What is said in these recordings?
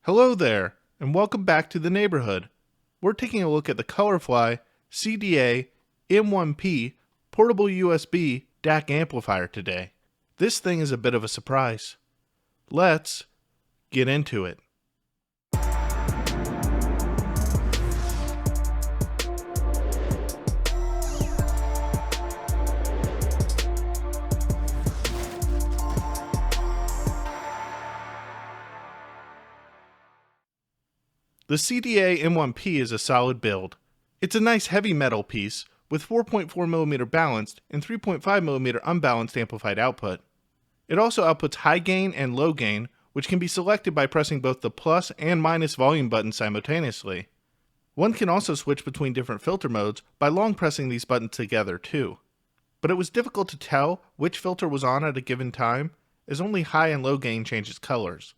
Hello there, and welcome back to the neighborhood. We're taking a look at the Colorfly CDA-M1P portable USB DAC amplifier today. This thing is a bit of a surprise. Let's get into it. The CDA-M1P is a solid build. It's a nice heavy metal piece with 4.4mm balanced and 3.5mm unbalanced amplified output. It also outputs high gain and low gain, which can be selected by pressing both the plus and minus volume buttons simultaneously. One can also switch between different filter modes by long pressing these buttons together too. But it was difficult to tell which filter was on at a given time, as only high and low gain changes colors.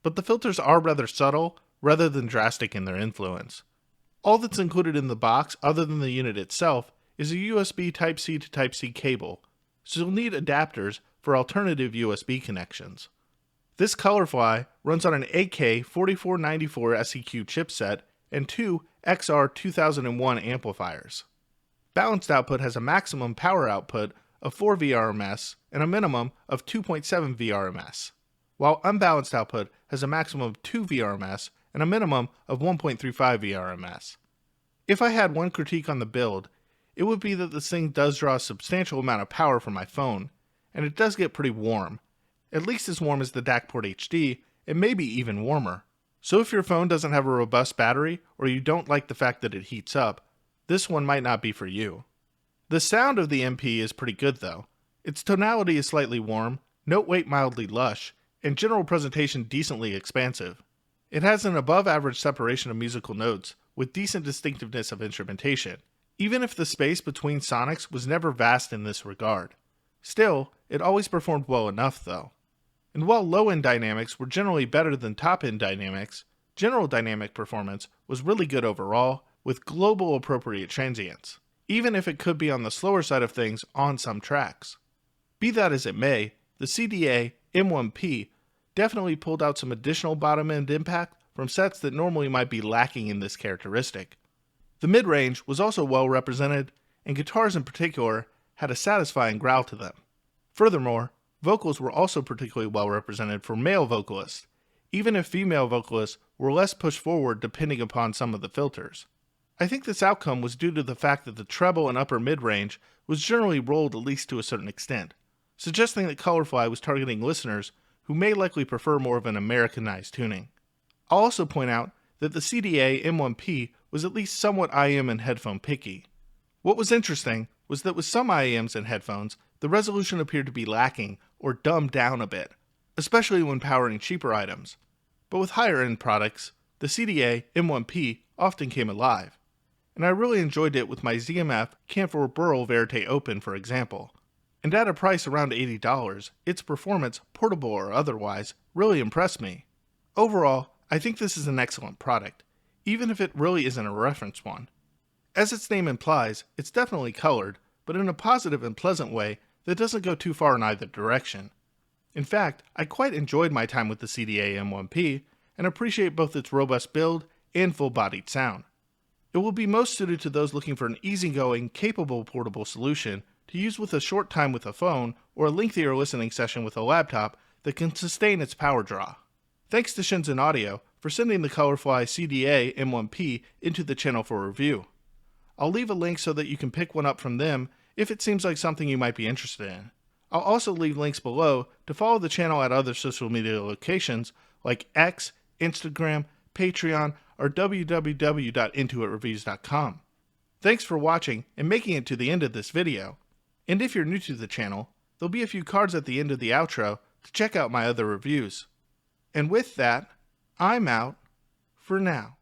But the filters are rather subtle, rather than drastic in their influence. All that's included in the box, other than the unit itself, is a USB Type-C to Type-C cable, so you'll need adapters for alternative USB connections. This Colorfly runs on an AK4494 SEQ chipset and two XR2001 amplifiers. Balanced output has a maximum power output of 4 VRMS and a minimum of 2.7 VRMS, while unbalanced output has a maximum of 2 VRMS and a minimum of 1.35 VRMS. If I had one critique on the build, it would be that this thing does draw a substantial amount of power from my phone, and it does get pretty warm, at least as warm as the DAC Port HD, and maybe even warmer. So if your phone doesn't have a robust battery, or you don't like the fact that it heats up, this one might not be for you. The sound of the MP is pretty good though. Its tonality is slightly warm, note weight mildly lush, and general presentation decently expansive. It has an above-average separation of musical notes, with decent distinctiveness of instrumentation, even if the space between sonics was never vast in this regard. Still, it always performed well enough though. And while low-end dynamics were generally better than top-end dynamics, general dynamic performance was really good overall, with global appropriate transients, even if it could be on the slower side of things on some tracks. Be that as it may, the CDA-M1P definitely pulled out some additional bottom-end impact from sets that normally might be lacking in this characteristic. The mid-range was also well represented, and guitars in particular had a satisfying growl to them. Furthermore, vocals were also particularly well represented for male vocalists, even if female vocalists were less pushed forward depending upon some of the filters. I think this outcome was due to the fact that the treble and upper mid-range was generally rolled at least to a certain extent, suggesting that Colorfly was targeting listeners who may likely prefer more of an Americanized tuning. I'll also point out that the CDA-M1P was at least somewhat IEM and headphone picky. What was interesting was that with some IEMs and headphones, the resolution appeared to be lacking or dumbed down a bit, especially when powering cheaper items. But with higher end products, the CDA-M1P often came alive, and I really enjoyed it with my ZMF Camphor Burl Verite Open, for example. And at a price around $80, its performance, portable or otherwise, really impressed me. Overall, I think this is an excellent product, even if it really isn't a reference one. As its name implies, it's definitely colored, but in a positive and pleasant way that doesn't go too far in either direction. In fact, I quite enjoyed my time with the CDA-M1P and appreciate both its robust build and full-bodied sound. It will be most suited to those looking for an easygoing, capable portable solution to use with a short time with a phone or a lengthier listening session with a laptop that can sustain its power draw. Thanks to Shenzhen Audio for sending the Colorfly CDA-M1P into the channel for review. I'll leave a link so that you can pick one up from them if it seems like something you might be interested in. I'll also leave links below to follow the channel at other social media locations like X, Instagram, Patreon, or www.intoitreviews.com. Thanks for watching and making it to the end of this video. And if you're new to the channel, there'll be a few cards at the end of the outro to check out my other reviews. And with that, I'm out for now.